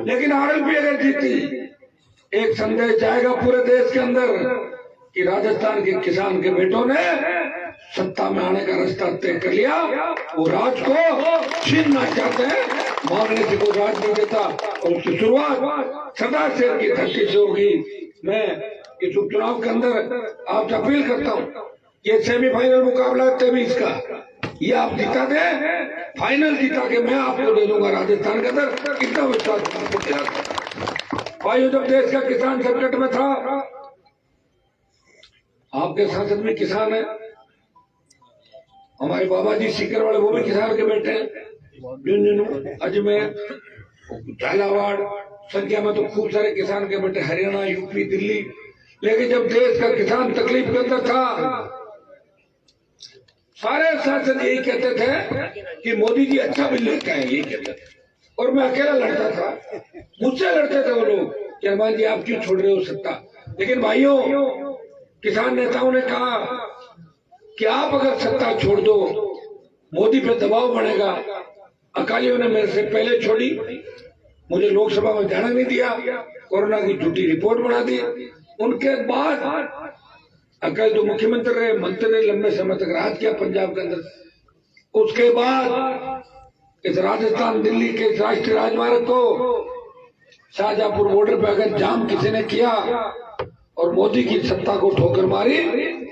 लेकिन आरएलपी अगर जीती, एक संदेश जाएगा पूरे देश के अंदर कि राजस्थान के किसान के बेटों ने सत्ता में आने का रास्ता तय कर लिया। वो राज को छीनना चाहते हैं, मांगने से कोई राज नहीं देता, और उसकी शुरुआत सरदार शेर की धरती से होगी। मैं इस उपचुनाव के अंदर आपसे अपील करता हूँ, ये सेमीफाइनल मुकाबला है 23 का, ये आप जीता दे, फाइनल जीता के मैं आपको दे दूंगा राजस्थान के अंदर, इतना विश्वास आपको दिलाता। भाइयों, जब देश का किसान संकट में था, आपके सांसद में किसान है, हमारे बाबा जी सीकर वाले वो भी किसान के बेटे हैं, झुंझुनू, अजमेर, झालावाड़, संख्या में तो खूब सारे किसान के बेटे, हरियाणा, यूपी, दिल्ली। लेकिन जब देश का किसान तकलीफ के अंदर था, सारे सांसद यही कहते थे कि मोदी जी अच्छा बिल लेके आए, यही कहते थे। और मैं अकेला लड़ता था, मुझसे लड़ते थे वो लोग कि हनुमान जी आप क्यों छोड़ रहे हो सत्ता। लेकिन भाइयों, किसान नेताओं ने कहा कि आप अगर सत्ता छोड़ दो, मोदी पे दबाव बढ़ेगा। अकालियों ने मेरे से पहले छोड़ी, मुझे लोकसभा में जाना नहीं दिया, कोरोना की झूठी रिपोर्ट बना दी। उनके बाद अकाली जो मुख्यमंत्री रहे, मंत्री ने लंबे समय तक राज किया पंजाब के अंदर। उसके बाद इस राजस्थान दिल्ली के राष्ट्रीय राजमार्ग को शाहजहांपुर बॉर्डर पे अगर जाम किसी ने किया और मोदी की सत्ता को ठोकर मारी,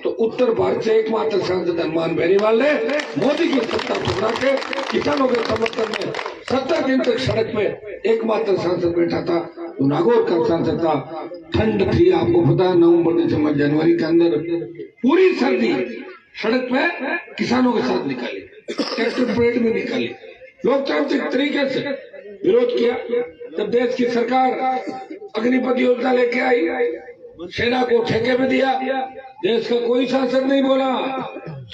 तो उत्तर भारत से एकमात्र सांसद हनुमान बेनीवाल ने मोदी की सत्ता ठुकरा के किसानों के समर्थन में 70 दिन तक सड़क पे एकमात्र सांसद बैठा था, वो नागौर का सांसद था। ठंड थी, आपको पता है, नवंबर, दिसंबर, जनवरी के अंदर पूरी सर्दी सड़क पे किसानों के साथ निकाली, ट्रैक्टर परेड में निकाली, लोकतांत्रिक तरीके से विरोध किया। जब देश की सरकार अग्निपथ योजना लेके आई, सेना को ठेके पे दिया, देश का कोई सांसद नहीं बोला।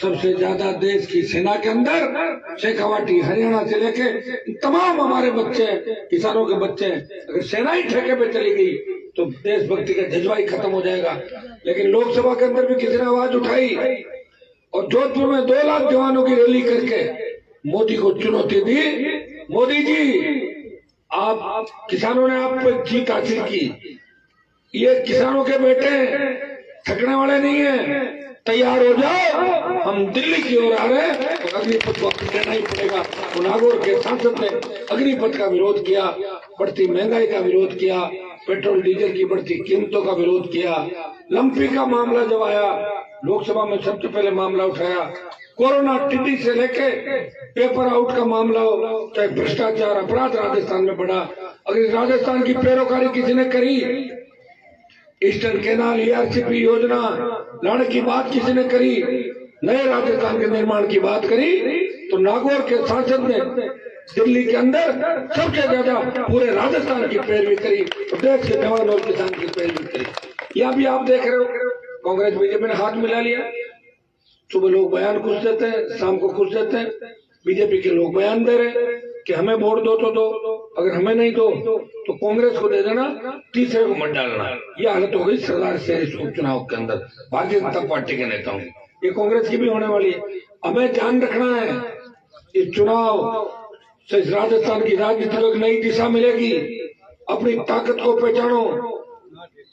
सबसे ज्यादा देश की सेना के अंदर शेखावाटी, हरियाणा से लेके तमाम हमारे बच्चे, किसानों के बच्चे, अगर सेना ही ठेके पे चली गई तो देशभक्ति का जज्बा ही खत्म हो जाएगा। लेकिन लोकसभा के अंदर भी किसी ने आवाज उठाई और जोधपुर में 2 लाख जवानों की रैली करके मोदी को चुनौती दी। मोदी जी, आप किसानों ने आप पर जीत हासिल की, ये किसानों के बेटे थकने वाले नहीं है, तैयार हो जाओ, हम दिल्ली की ओर आ रहे हैं, तो अग्निपथ को लेना ही पड़ेगा। नागौर के सांसद ने अग्निपथ का विरोध किया, बढ़ती महंगाई का विरोध किया, पेट्रोल डीजल की बढ़ती कीमतों का विरोध किया। लंपी का मामला जब आया, लोकसभा में सबसे पहले मामला उठाया। कोरोना टिड्डी से लेके पेपर आउट का मामला हो, चाहे भ्रष्टाचार अपराध राजस्थान में बढ़ा। अगर राजस्थान की पैरोकारी किसी ने करी, ईस्टर्न कैनाल, ईआरसीपी योजना लाने की बात किसी ने करी, नए राजस्थान के निर्माण की बात करी, तो नागौर के सांसद ने दिल्ली के अंदर सबसे ज्यादा पूरे राजस्थान की पैरवी करी, देश के जवान और किसान की पैरवी करी। यह भी आप देख रहे हो, कांग्रेस बीजेपी ने हाथ मिला लिया। सुबह लोग बयान खुश देते हैं, शाम को खुश देते हैं। बीजेपी के लोग बयान दे रहे हैं कि हमें वोट दो तो दो, अगर हमें नहीं दो तो कांग्रेस को दे देना, तीसरे को मत डालना। ये हालत हो गई सरदार शहर इस उपचुनाव के अंदर भारतीय जनता पार्टी के नेताओं। ये कांग्रेस की भी होने वाली है। हमें ध्यान रखना है, इस चुनाव से राजस्थान की राजनीति को एक नई दिशा मिलेगी। अपनी ताकत को पहचानो।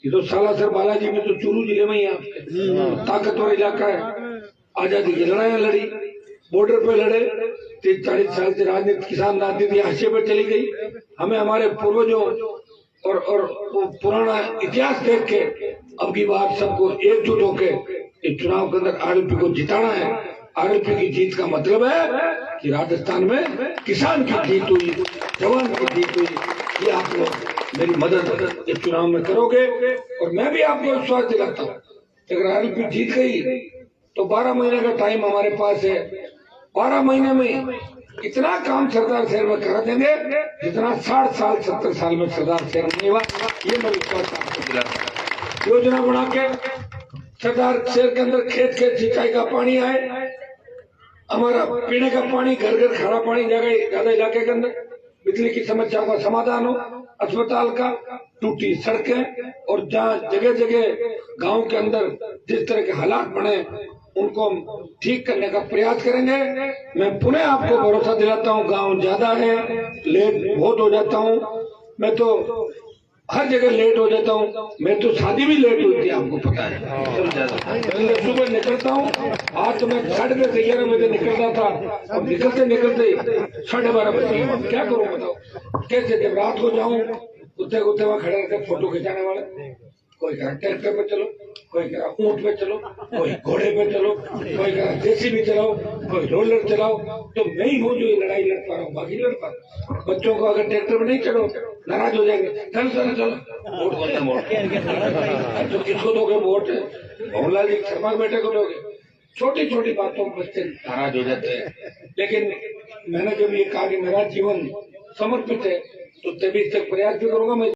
ये तो सालासर बालाजी में तो चूरू जिले में ही ताकतवर इलाका है। आजादी की लड़ाइयां लड़ी, बॉर्डर पे लड़े, 30-40 साल से राजनीति, किसान राजनीति हाशिए पर चली गई। हमें हमारे पूर्वजों और वो पुराना इतिहास देख के अब की बार सबको एकजुट होकर इस चुनाव के अंदर आरएलपी को जिताना है। आरएलपी की जीत का मतलब है कि राजस्थान में किसान की जीत हुई, जवान की जीत हुई। ये आप लोग मेरी मदद इस चुनाव में करोगे और मैं भी आपको विश्वास दिलाता हूँ, अगर आरएलपी जीत गई तो 12 महीने का टाइम हमारे पास है। 12 महीने में इतना काम सरदार शहर में करा देंगे जितना 60 साल 70 साल में सरदार शहर में नहीं हुआ। ये मैं विश्वास आपको दिलाता हूँ। योजना बना के सरदार शहर के अंदर खेत खेत सिंचाई का पानी आए, हमारा पीने का पानी, घर घर खारा पानी ज्यादा इलाके के अंदर, बिजली की समस्याओं का समाधान हो, अस्पताल का, टूटी सड़कें, और जहाँ जगह जगह गांव के अंदर जिस तरह के हालात बने उनको ठीक करने का प्रयास करेंगे। मैं पुनः आपको भरोसा दिलाता हूँ, गांव ज्यादा है, लेट बहुत हो जाता हूँ, मैं तो हर जगह लेट हो जाता हूँ। मैं तो शादी भी लेट हुई थी, आपको पता है। मैं सुबह निकलता हूँ, आज तो मैं 10:30 11 बजे निकलता था, अब निकलते निकलते 12:30 बजे। क्या करूँ बताओ कैसे? जब रात को जाऊँ कुत्ते कुत्ते वहां खड़े रहते फोटो खिंचाने वाले। कोई कह ट्रैक्टर पे चलो, कोई कह ऊंट पे चलो, कोई घोड़े पे चलो, कोई कह जेसीबी चलाओ, कोई रोलर चलाओ। तो मैं ही हूँ जो ये लड़ाई लड़ पा रहा हूँ, बाकी लड़ पा रहा हूँ। बच्चों को अगर ट्रैक्टर में नहीं चलो नाराज हो जाएंगे। चलो चलो चलो वोट कौन सा वोट, तो किसको दोगे वोट? मोहनलाल जी शर्मा बेटे को दोगे? छोटी छोटी बातों में बच्चे नाराज हो जाते हैं। लेकिन मैंने जब ये कहा कि मेरा जीवन समर्पित है तो तभी तक प्रयास भी करूंगा मैं।